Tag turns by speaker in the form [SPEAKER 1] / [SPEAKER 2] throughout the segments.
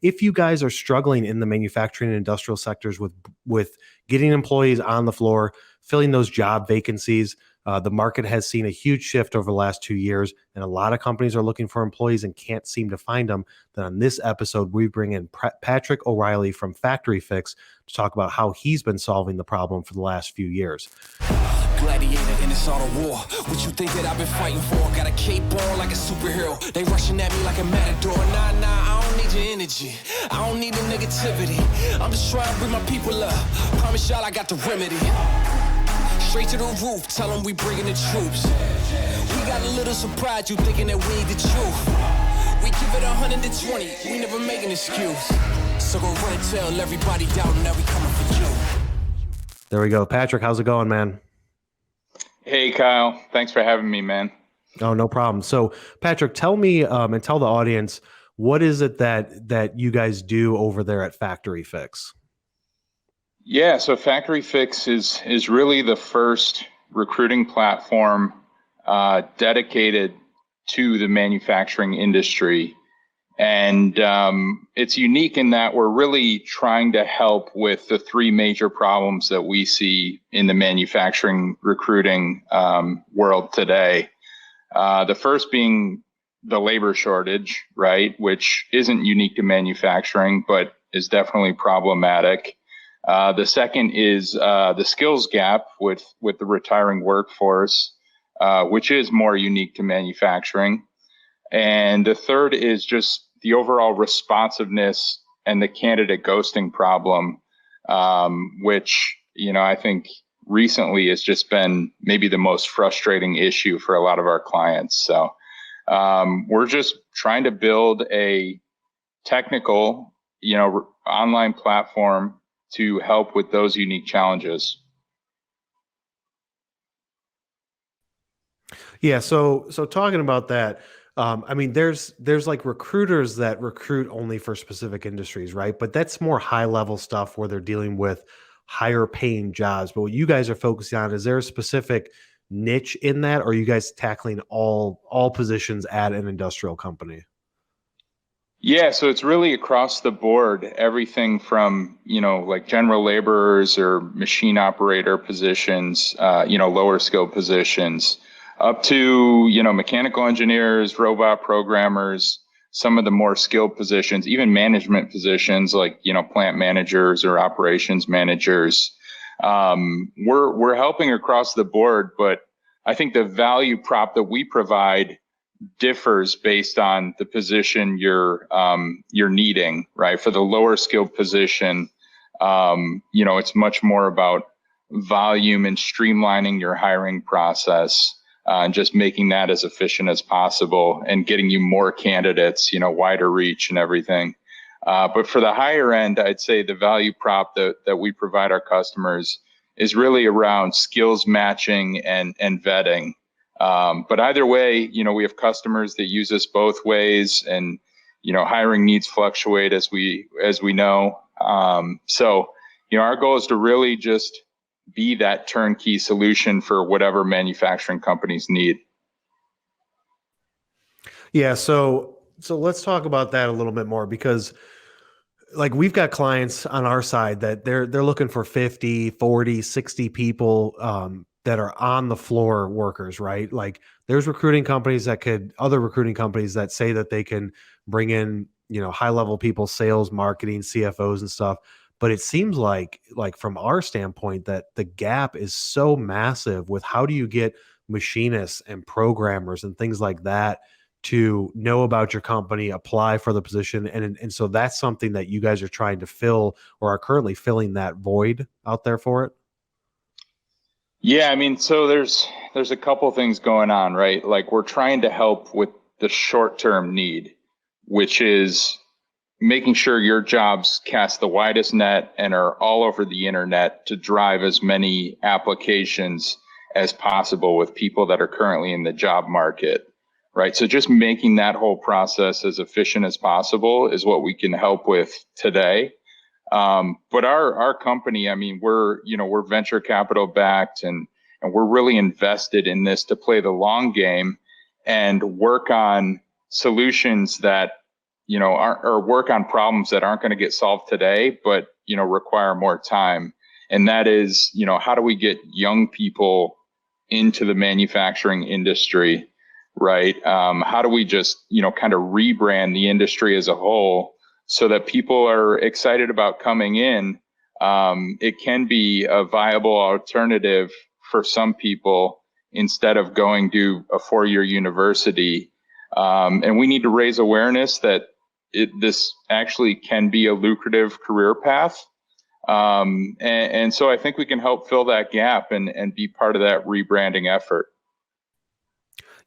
[SPEAKER 1] if you guys are struggling in the manufacturing and industrial sectors with getting employees on the floor, filling those job vacancies, the market has seen a huge shift over the last 2 years, and a lot of companies are looking for employees and can't seem to find them. Then on this episode, we bring in Patrick O'Reilly from Factory Fix to talk about how he's been solving the problem for the last few years.
[SPEAKER 2] Gladiator in this art of war. What you think that I've been fighting for? Got a cape on like a superhero. They rushing at me like a matador. Nah, I don't need your energy. I don't need the negativity. I'm just trying to bring my people up. Promise y'all I got the remedy. Straight to the roof, tell them we bringing the troops. We got a little surprise, you thinking that we ain't the truth. We give it 120, we never make an excuse. So go run and tell everybody down that we coming for you.
[SPEAKER 1] There we go. Patrick, how's it going, man?
[SPEAKER 3] Hey, Kyle. Thanks for having me, man.
[SPEAKER 1] Oh, no problem. So, Patrick, tell me and tell the audience, what is it that you guys do over there at Factory Fix?
[SPEAKER 3] Yeah, so Factory Fix is really the first recruiting platform dedicated to the manufacturing industry. And it's unique in that we're really trying to help with the three major problems that we see in the manufacturing recruiting world today. The first being the labor shortage, right, which isn't unique to manufacturing, but is definitely problematic. The second is the skills gap with the retiring workforce, which is more unique to manufacturing. And the third is just the overall responsiveness and the candidate ghosting problem, which, I think recently has just been maybe the most frustrating issue for a lot of our clients. So we're just trying to build a technical, online platform to help with those unique challenges.
[SPEAKER 1] Yeah. So talking about that, there's like recruiters that recruit only for specific industries, right? But that's more high level stuff where they're dealing with higher paying jobs. But what you guys are focusing on, is there a specific niche in that, or are you guys tackling all positions at an industrial company?
[SPEAKER 3] Yeah, so it's really across the board, everything from, like general laborers or machine operator positions, lower skill positions, up to, mechanical engineers, robot programmers, some of the more skilled positions, even management positions like, plant managers or operations managers. We're helping across the board, but I think the value prop that we provide differs based on the position you're needing, right? For the lower skilled position, it's much more about volume and streamlining your hiring process, and just making that as efficient as possible and getting you more candidates, wider reach and everything. But for the higher end, I'd say the value prop that we provide our customers is really around skills matching and vetting. But either way, we have customers that use us both ways, and, hiring needs fluctuate as we know. So, our goal is to really just be that turnkey solution for whatever manufacturing companies need.
[SPEAKER 1] Yeah. So let's talk about that a little bit more, because like we've got clients on our side that they're looking for 50, 40, 60 people, that are on the floor workers, right? Like there's other recruiting companies that say that they can bring in, high level people, sales, marketing, CFOs and stuff. But it seems like from our standpoint that the gap is so massive with how do you get machinists and programmers and things like that to know about your company, apply for the position. And so that's something that you guys are trying to fill, or are currently filling that void out there for it.
[SPEAKER 3] Yeah, so there's a couple things going on, right? Like we're trying to help with the short-term need, which is making sure your jobs cast the widest net and are all over the internet to drive as many applications as possible with people that are currently in the job market, right? So just making that whole process as efficient as possible is what we can help with today. But our company, we're venture capital backed, and we're really invested in this to play the long game and work on solutions that, or work on problems that aren't going to get solved today, but, require more time. And that is, how do we get young people into the manufacturing industry, right? How do we just, kind of rebrand the industry as a whole so that people are excited about coming in? It can be a viable alternative for some people instead of going to a 4-year university. And we need to raise awareness that this actually can be a lucrative career path. And so I think we can help fill that gap and be part of that rebranding effort.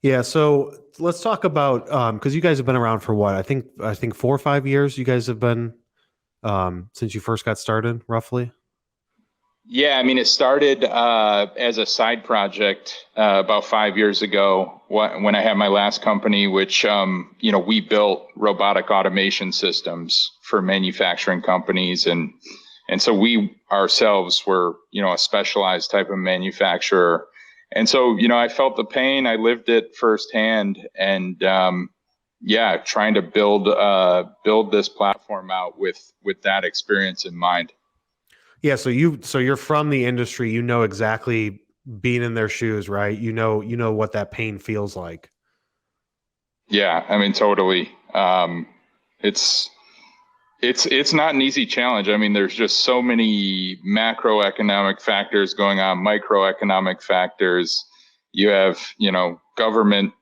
[SPEAKER 1] Yeah. So let's talk about, because you guys have been around for what? I think 4 or 5 years you guys have been, since you first got started, roughly.
[SPEAKER 3] Yeah, I mean, it started as a side project about 5 years ago when I had my last company, which, we built robotic automation systems for manufacturing companies. And so we ourselves were, a specialized type of manufacturer. And so, I felt the pain, I lived it firsthand, and trying to build this platform out with that experience in mind.
[SPEAKER 1] Yeah. So you're from the industry, exactly being in their shoes, right? You know what that pain feels like.
[SPEAKER 3] Yeah, I mean, totally. It's not an easy challenge. I mean, there's just so many macroeconomic factors going on, microeconomic factors. You have, government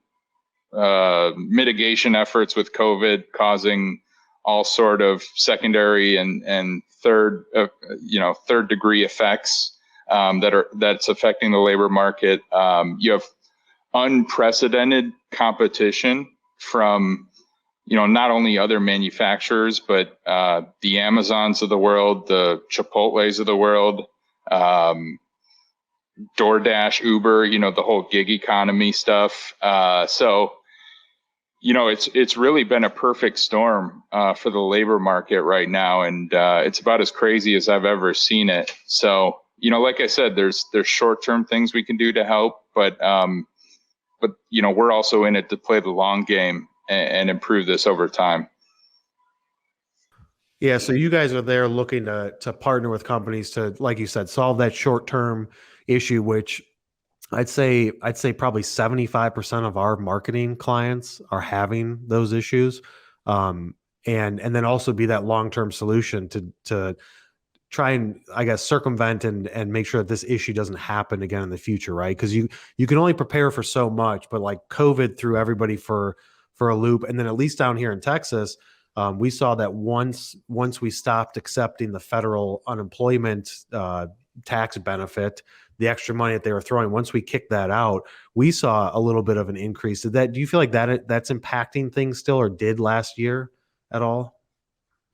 [SPEAKER 3] mitigation efforts with COVID causing all sort of secondary and third degree effects that's affecting the labor market. You have unprecedented competition from not only other manufacturers, but the Amazons of the world, the Chipotles of the world, DoorDash, Uber, the whole gig economy stuff. So it's really been a perfect storm for the labor market right now, and it's about as crazy as I've ever seen it. So like I said, there's short-term things we can do to help, but we're also in it to play the long game and improve this over time.
[SPEAKER 1] Yeah, so you guys are there looking to partner with companies to, like you said, solve that short-term issue, which I'd say probably 75% of our marketing clients are having those issues. And then also be that long-term solution to try and, I guess, circumvent and make sure that this issue doesn't happen again in the future, right? Because you can only prepare for so much, but like COVID threw everybody for a loop. And then at least down here in Texas, we saw that once we stopped accepting the federal unemployment tax benefit, the extra money that they were throwing, once we kicked that out, we saw a little bit of an increase. Do you feel like that's impacting things still, or did last year at all?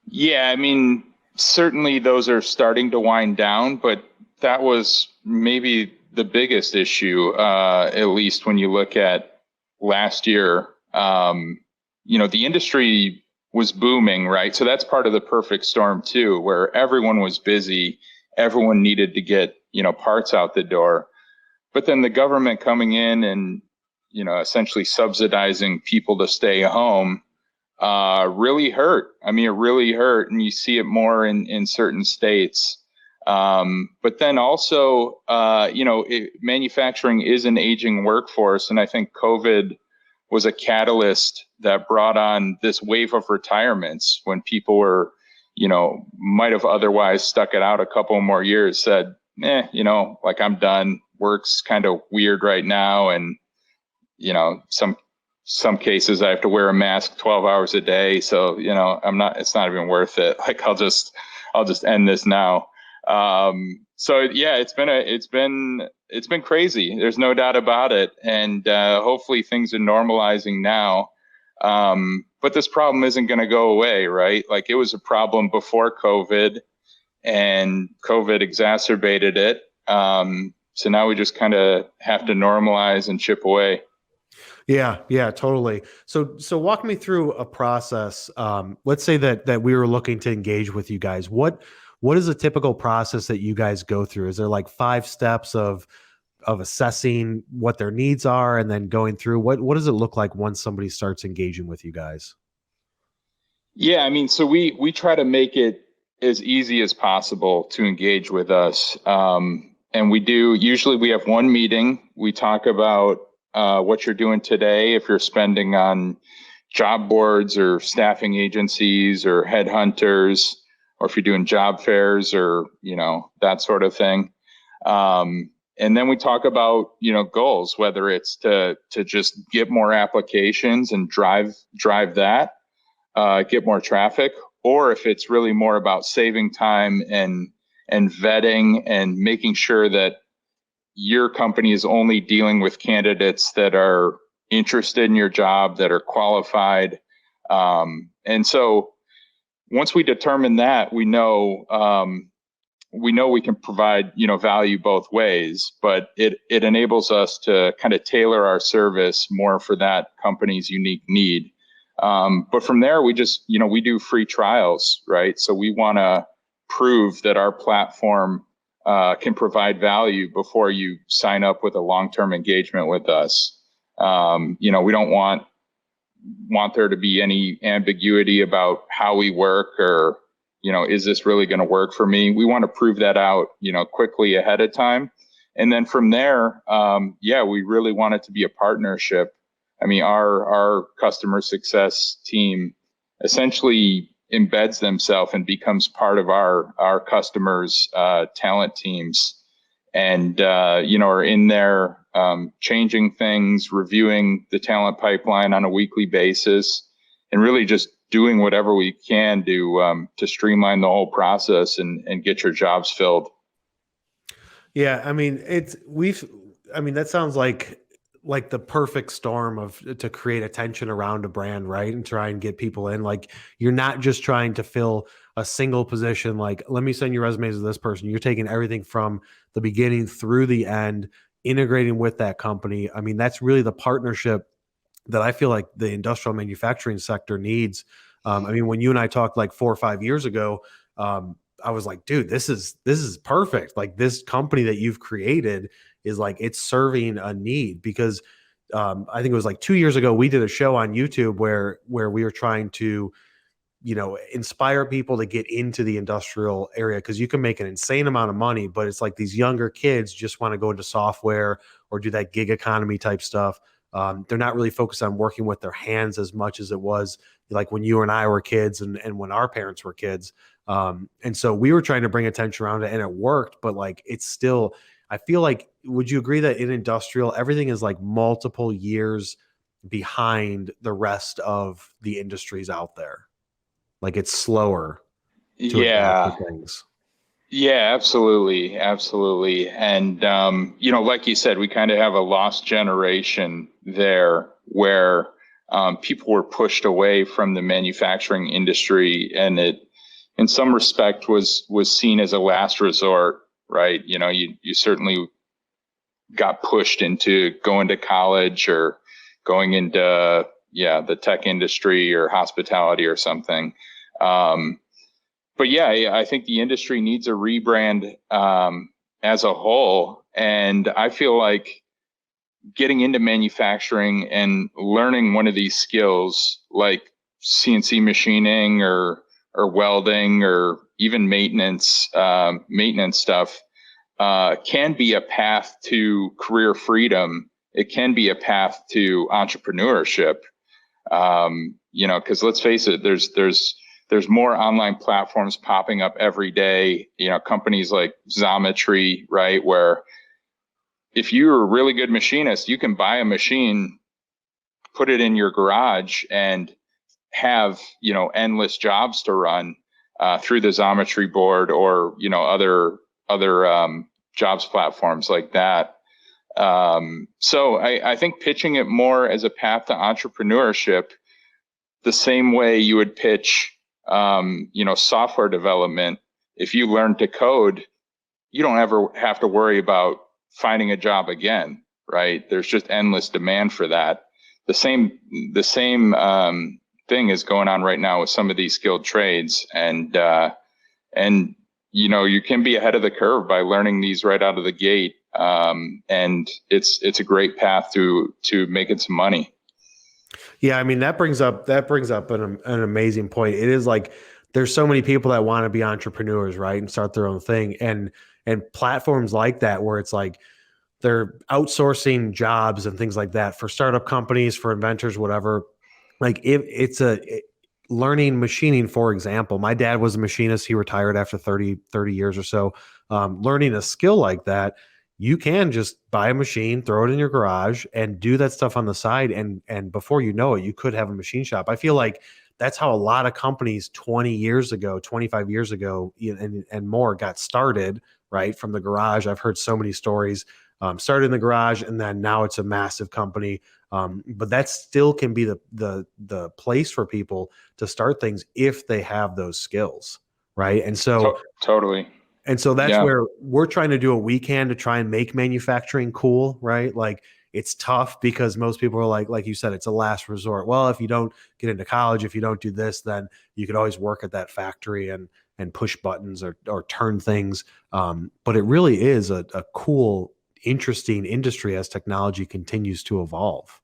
[SPEAKER 3] Yeah, I mean, certainly those are starting to wind down, but that was maybe the biggest issue, at least when you look at last year. The industry was booming, right? So that's part of the perfect storm too, where everyone was busy, everyone needed to get, parts out the door. But then the government coming in and, essentially subsidizing people to stay home really hurt. I mean, it really hurt, and you see it more in certain states. But then also, manufacturing is an aging workforce, and I think COVID was a catalyst that brought on this wave of retirements when people were, might have otherwise stuck it out a couple more years, said, like, I'm done. Work's kind of weird right now, and some cases I have to wear a mask 12 hours a day. So, it's not even worth it. Like, I'll just end this now. So yeah, it's been crazy. There's no doubt about it. And, hopefully things are normalizing now. But this problem isn't going to go away, right? Like, it was a problem before COVID, and COVID exacerbated it. So now we just kind of have to normalize and chip away.
[SPEAKER 1] Yeah, totally. So walk me through a process. Let's say that we were looking to engage with you guys. What is a typical process that you guys go through? Is there like 5 steps of assessing what their needs are and then going through? What does it look like once somebody starts engaging with you guys?
[SPEAKER 3] Yeah, I mean, so we try to make it as easy as possible to engage with us. And usually we have one meeting. We talk about what you're doing today, if you're spending on job boards or staffing agencies or headhunters, or if you're doing job fairs or, that sort of thing. And then we talk about, goals, whether it's to just get more applications and drive that, get more traffic, or if it's really more about saving time and vetting and making sure that your company is only dealing with candidates that are interested in your job, that are qualified. And so once we determine that, we know we can provide, value both ways, but it enables us to kind of tailor our service more for that company's unique need. But from there, we just, we do free trials, right? So we want to prove that our platform can provide value before you sign up with a long-term engagement with us. We don't want there to be any ambiguity about how we work, or, is this really going to work for me? We want to prove that out, quickly ahead of time. And then from there, we really want it to be a partnership. I mean, our customer success team essentially embeds themselves and becomes part of our customers' talent teams, and are in there changing things, reviewing the talent pipeline on a weekly basis, and really just doing whatever we can to streamline the whole process and get your jobs filled.
[SPEAKER 1] Yeah, I mean, that sounds like the perfect storm to create attention around a brand, right? And try and get people in. Like, you're not just trying to fill a single position. Like, let me send you resumes to this person. You're taking everything from the beginning through the end, integrating with that company. I mean, that's really the partnership that I feel like the industrial manufacturing sector needs. I mean, when you and I talked like 4 or 5 years ago, I was like, dude, this is perfect. Like, this company that you've created is like, it's serving a need. Because I think it was like 2 years ago, we did a show on YouTube where we were trying to, inspire people to get into the industrial area, because you can make an insane amount of money, but it's like these younger kids just want to go into software or do that gig economy type stuff. They're not really focused on working with their hands as much as it was like when you and I were kids and when our parents were kids. And so we were trying to bring attention around it, and it worked, but like, it's still, I feel like, would you agree that in industrial, everything is like multiple years behind the rest of the industries out there? Like, it's slower to adapt
[SPEAKER 3] Yeah.
[SPEAKER 1] to things.
[SPEAKER 3] Yeah, absolutely. Absolutely. And, like you said, we kind of have a lost generation there where people were pushed away from the manufacturing industry, and it, in some respect, was seen as a last resort, right? You certainly got pushed into going to college or going into, the tech industry or hospitality or something. But yeah, I think the industry needs a rebrand as a whole. And I feel like getting into manufacturing and learning one of these skills, like CNC machining or welding or even maintenance stuff, can be a path to career freedom. It can be a path to entrepreneurship. Because let's face it, there's more online platforms popping up every day. Companies like Xometry, right, where if you're a really good machinist, you can buy a machine, put it in your garage, and have endless jobs to run through the Xometry board or other jobs platforms like that. So I think pitching it more as a path to entrepreneurship, the same way you would pitch software development. If you learn to code, you don't ever have to worry about finding a job again, right? There's just endless demand for that. The same thing is going on right now with some of these skilled trades, and you can be ahead of the curve by learning these right out of the gate, and it's a great path to making some money.
[SPEAKER 1] Yeah, I mean that brings up an amazing point. It is like there's so many people that want to be entrepreneurs, right, and start their own thing, and platforms like that where it's like they're outsourcing jobs and things like that for startup companies, for inventors, whatever. Like if it's learning machining, for example, my dad was a machinist. He retired after 30 years or so. Learning a skill like that, you can just buy a machine, throw it in your garage and do that stuff on the side. And before you know it, you could have a machine shop. I feel like that's how a lot of companies 20 years ago, 25 years ago, and more got started, right? From the garage. I've heard so many stories. Started in the garage, and then now it's a massive company. But that still can be the place for people to start things if they have those skills, right? And so
[SPEAKER 3] Totally.
[SPEAKER 1] and so that's
[SPEAKER 3] Yeah.
[SPEAKER 1] where we're trying to do what we can to try and make manufacturing cool, right? Like it's tough because most people are like you said, it's a last resort. Well, if you don't get into college, if you don't do this, then you could always work at that factory and push buttons or turn things. But it really is a cool, interesting industry as technology continues to evolve.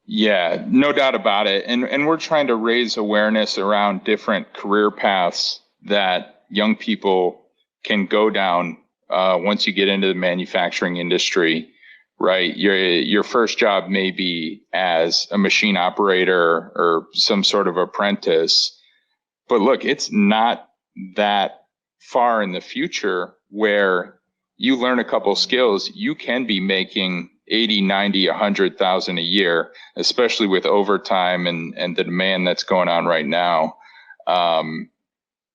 [SPEAKER 3] Yeah, no doubt about it. And we're trying to raise awareness around different career paths that young people can go down once you get into the manufacturing industry, right? Your first job may be as a machine operator or some sort of apprentice. But look, it's not that far in the future where you learn a couple skills, you can be making 80, 90, 100,000 a year, especially with overtime and the demand that's going on right now.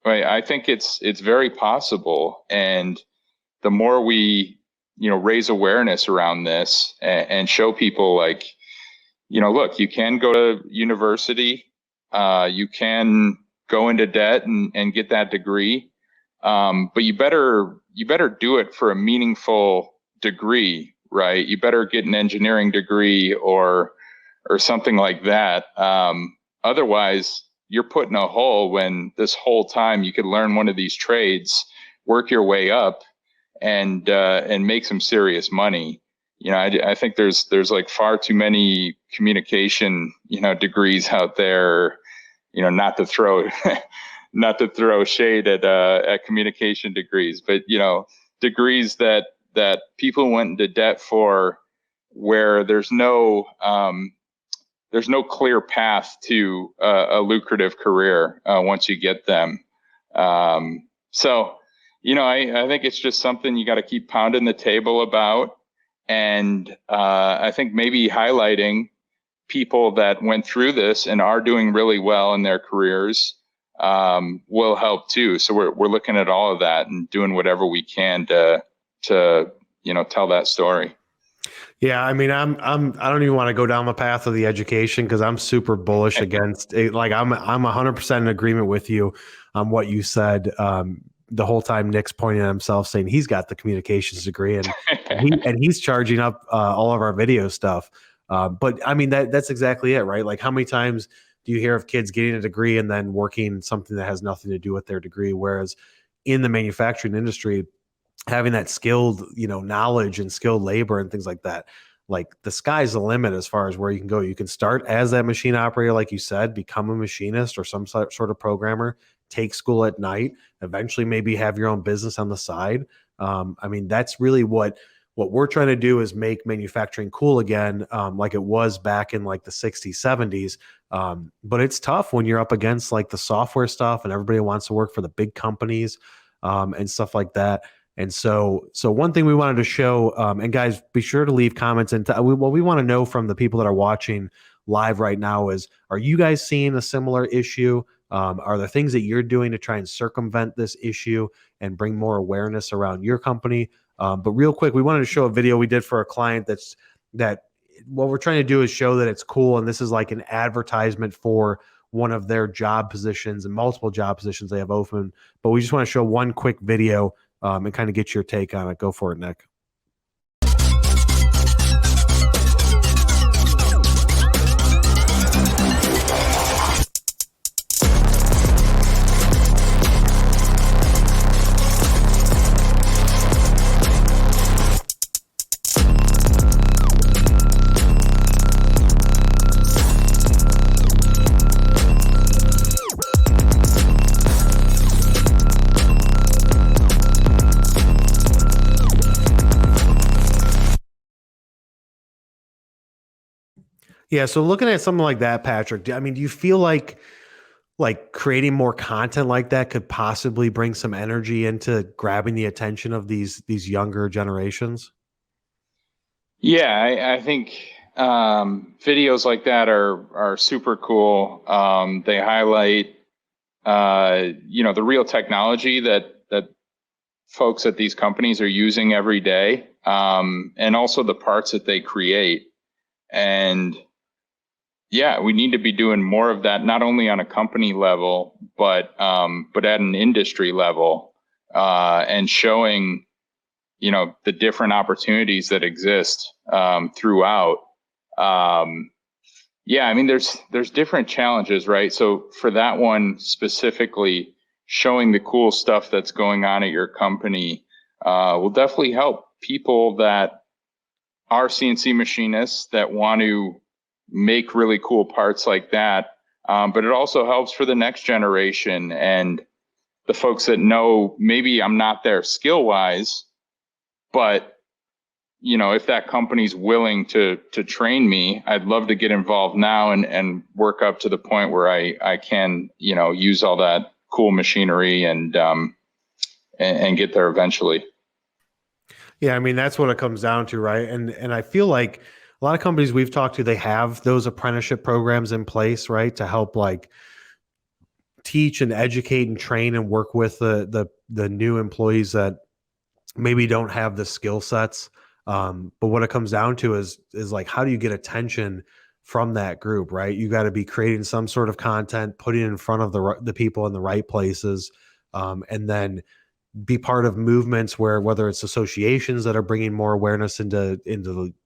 [SPEAKER 3] I think it's very possible. And the more we, raise awareness around this and show people like, look, you can go to university, you can go into debt and get that degree. But you better do it for a meaningful degree, right? You better get an engineering degree or something like that. Otherwise, you're put in a hole when this whole time you could learn one of these trades, work your way up, and make some serious money. I think there's like far too many communication, degrees out there. Not to throw not to throw shade at communication degrees, but degrees that people went into debt for, where there's no clear path to a lucrative career once you get them. So I think it's just something you got to keep pounding the table about, and I think maybe highlighting people that went through this and are doing really well in their careers will help too. So we're looking at all of that and doing whatever we can to tell that story.
[SPEAKER 1] Yeah, I mean, I don't even want to go down the path of the education because I'm super bullish against it. Like I'm 100% in agreement with you on what you said. The whole time Nick's pointing at himself saying he's got the communications degree and he's charging up all of our video stuff. But I mean, that's exactly it, right? Like how many times do you hear of kids getting a degree and then working something that has nothing to do with their degree? Whereas in the manufacturing industry, having that skilled, knowledge and skilled labor and things like that, like the sky's the limit as far as where you can go. You can start as that machine operator, like you said, become a machinist or some sort of programmer, take school at night, eventually maybe have your own business on the side. I mean, that's really what we're trying to do is make manufacturing cool again, like it was back in like the 60s, 70s. But it's tough when you're up against like the software stuff and everybody wants to work for the big companies and stuff like that. And so one thing we wanted to show, and guys, be sure to leave comments. And what we want to know from the people that are watching live right now is, are you guys seeing a similar issue? Are there things that you're doing to try and circumvent this issue and bring more awareness around your company? But real quick, we wanted to show a video we did for a client that what we're trying to do is show that it's cool. And this is like an advertisement for one of their job positions and multiple job positions they have open. But we just want to show one quick video and kind of get your take on it. Go for it, Nick. Yeah. So looking at something like that, Patrick, I mean, do you feel like creating more content like that could possibly bring some energy into grabbing the attention of these younger generations?
[SPEAKER 3] Yeah, I think videos like that are super cool. They highlight the real technology that folks at these companies are using every day, and also the parts that they create. And yeah, we need to be doing more of that, not only on a company level, but at an industry level, and showing the different opportunities that exist throughout. Um, yeah, I mean, there's different challenges, right? So for that one specifically, showing the cool stuff that's going on at your company will definitely help people that are CNC machinists that want to make really cool parts like that. But it also helps for the next generation and the folks that know maybe I'm not there skill wise, but if that company's willing to train me, I'd love to get involved now and work up to the point where I can, use all that cool machinery and get there eventually.
[SPEAKER 1] Yeah, I mean that's what it comes down to, right? And I feel like a lot of companies we've talked to, they have those apprenticeship programs in place, right, to help like teach and educate and train and work with the new employees that maybe don't have the skill sets. But what it comes down to is like how do you get attention from that group, right? You got to be creating some sort of content, putting it in front of the people in the right places, and then be part of movements where whether it's associations that are bringing more awareness into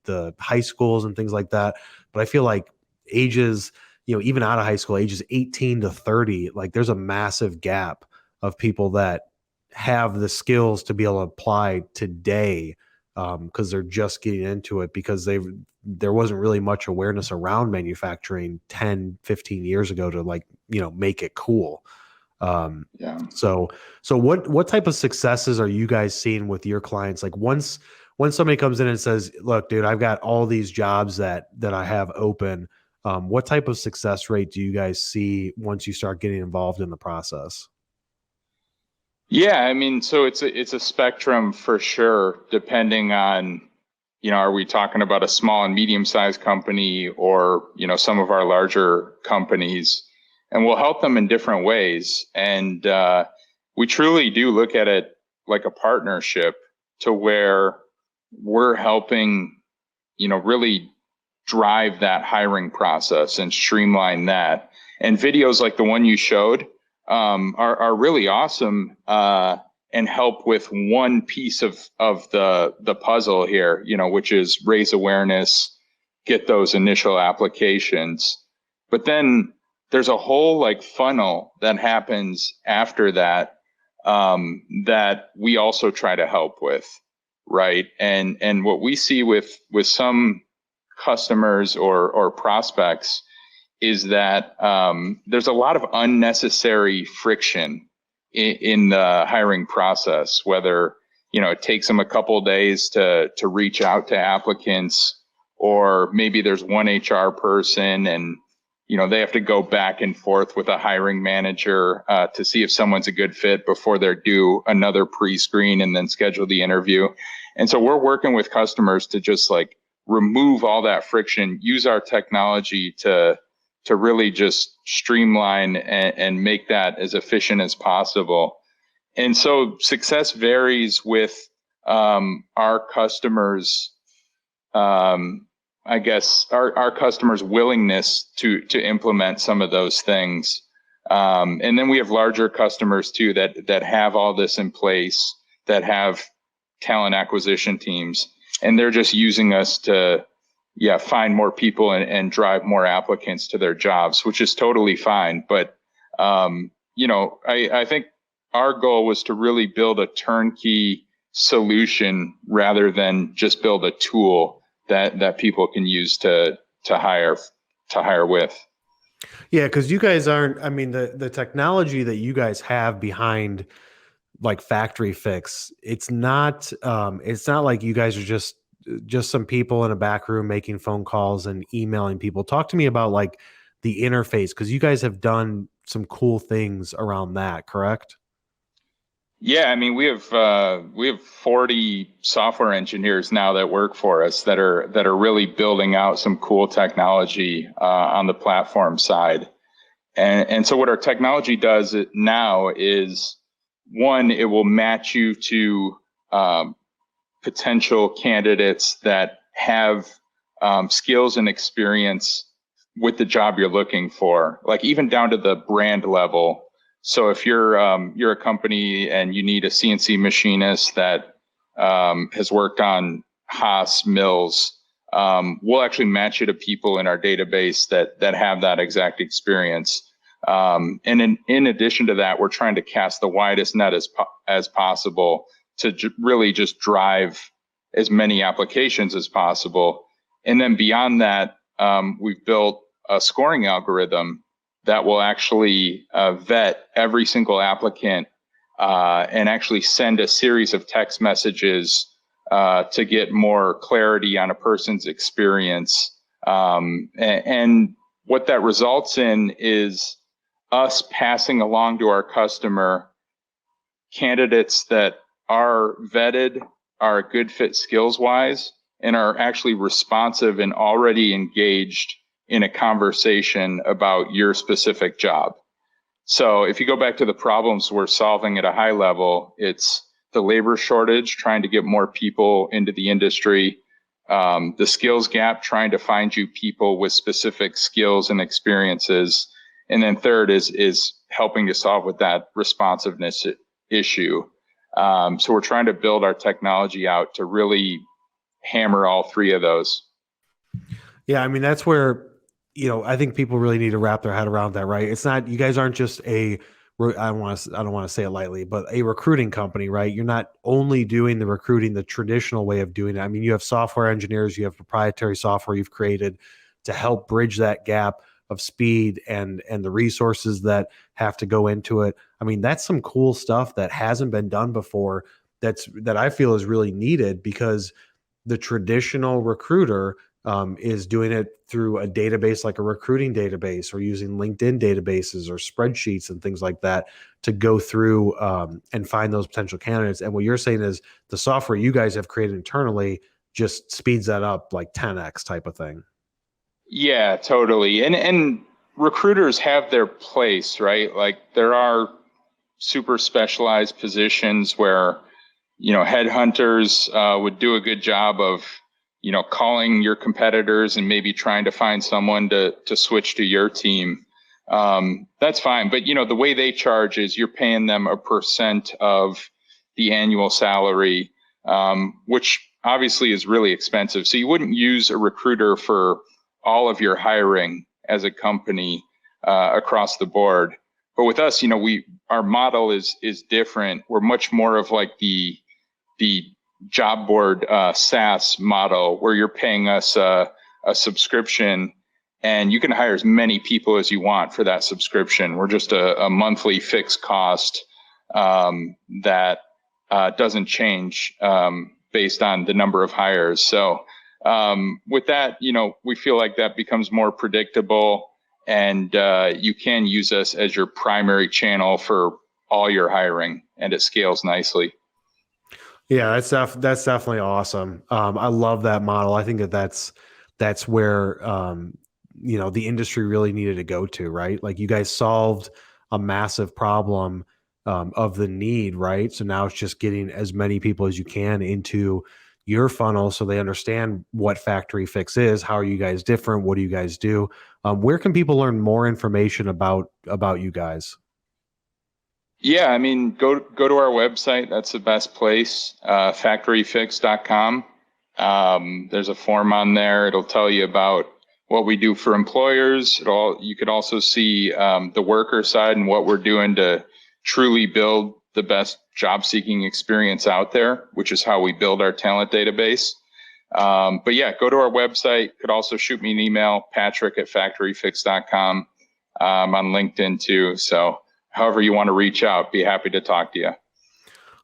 [SPEAKER 1] the high schools and things like that. But I feel like ages, even out of high school, ages 18 to 30, like there's a massive gap of people that have the skills to be able to apply today, because they're just getting into it because there wasn't really much awareness around manufacturing 10, 15 years ago to like, make it cool.
[SPEAKER 3] Yeah.
[SPEAKER 1] So what type of successes are you guys seeing with your clients? Like once when somebody comes in and says, "Look, dude, I've got all these jobs that I have open," what type of success rate do you guys see once you start getting involved in the process?
[SPEAKER 3] Yeah, I mean, so it's a spectrum for sure, depending on, are we talking about a small and medium-sized company or, some of our larger companies, and we'll help them in different ways. And we truly do look at it like a partnership to where we're helping, really drive that hiring process and streamline that. And videos like the one you showed are really awesome and help with one piece of the puzzle here, which is raise awareness, get those initial applications. But then there's a whole like funnel that happens after that that we also try to help with, right? And what we see with some customers or prospects is that there's a lot of unnecessary friction in the hiring process, whether it takes them a couple of days to reach out to applicants, or maybe there's one HR person and they have to go back and forth with a hiring manager to see if someone's a good fit before they're due another pre-screen and then schedule the interview. And so we're working with customers to just like remove all that friction, use our technology to really just streamline and make that as efficient as possible. And so success varies with our customers, I guess, our customers' willingness to implement some of those things. And then we have larger customers too that have all this in place, that have talent acquisition teams, and they're just using us to find more people and drive more applicants to their jobs, which is totally fine. But, I think our goal was to really build a turnkey solution rather than just build a tool that people can use to hire with.
[SPEAKER 1] Yeah, because you guys aren't, I mean, the technology that you guys have behind like factory fix, it's not like you guys are just just some people in a back room making phone calls and emailing people. Talk to me about like the interface, because you guys have done some cool things around that, correct?
[SPEAKER 3] Yeah, I mean we have 40 software engineers now that work for us that are really building out some cool technology on the platform side. And so what our technology does now is, one, it will match you to potential candidates that have skills and experience with the job you're looking for, like even down to the brand level. So if you're a company and you need a CNC machinist that has worked on Haas mills, we'll actually match you to people in our database that have that exact experience. And in addition to that, we're trying to cast the widest net as possible to really just drive as many applications as possible. And then beyond that, we've built a scoring algorithm that will actually vet every single applicant and actually send a series of text messages to get more clarity on a person's experience. And what that results in is us passing along to our customer candidates that are vetted, are a good fit skills wise, and are actually responsive and already engaged in a conversation about your specific job. So if you go back to the problems we're solving at a high level, it's the labor shortage, trying to get more people into the industry, the skills gap, trying to find you people with specific skills and experiences. And then third is helping to solve with that responsiveness issue. So we're trying to build our technology out to really hammer all three of those.
[SPEAKER 1] Yeah, I mean, that's where, I think people really need to wrap their head around that, right? It's not, you guys aren't just I don't want to say it lightly, but a recruiting company, right? You're not only doing the recruiting the traditional way of doing it. I mean, you have software engineers, you have proprietary software you've created to help bridge that gap of speed and the resources that have to go into it. I mean, that's some cool stuff that hasn't been done before that I feel is really needed, because the traditional recruiter is doing it through a database like a recruiting database, or using LinkedIn databases or spreadsheets and things like that to go through and find those potential candidates. And what you're saying is the software you guys have created internally just speeds that up like 10x type of thing.
[SPEAKER 3] Yeah, totally. And recruiters have their place, right? Like there are super specialized positions where, headhunters would do a good job of, calling your competitors and maybe trying to find someone to switch to your team. That's fine. But, the way they charge is you're paying them a percent of the annual salary, which obviously is really expensive. So you wouldn't use a recruiter for all of your hiring as a company across the board. But with us, our model is different. We're much more of like the job board SaaS model, where you're paying us a subscription and you can hire as many people as you want for that subscription. We're just a monthly fixed cost that doesn't change based on the number of hires. So with that, we feel like that becomes more predictable, and you can use us as your primary channel for all your hiring, and it scales nicely.
[SPEAKER 1] Yeah, that's definitely awesome. I love that model. I think that's where the industry really needed to go to, right? Like you guys solved a massive problem of the need, right? So now it's just getting as many people as you can into your funnel so they understand what Factory Fix is. How are you guys different? What do you guys do? Where can people learn more information about you guys?
[SPEAKER 3] Yeah, I mean, go to our website. That's the best place, factoryfix.com. There's a form on there. It'll tell you about what we do for employers. You could also see the worker side and what we're doing to truly build the best job seeking experience out there, which is how we build our talent database. But yeah, go to our website. Could also shoot me an email, patrick@factoryfix.com. I'm on LinkedIn too. So however you want to reach out, be happy to talk to you.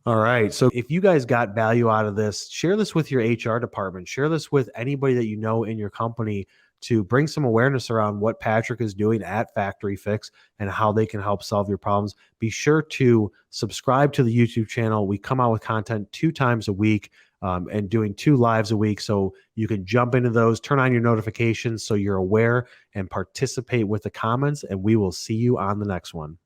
[SPEAKER 1] All right. So if you guys got value out of this, share this with your HR department, share this with anybody that you know in your company to bring some awareness around what Patrick is doing at Factory Fix and how they can help solve your problems. Be sure to subscribe to the YouTube channel. We come out with content 2 times a week and doing 2 lives a week. So you can jump into those, turn on your notifications so you're aware and participate with the comments, and we will see you on the next one.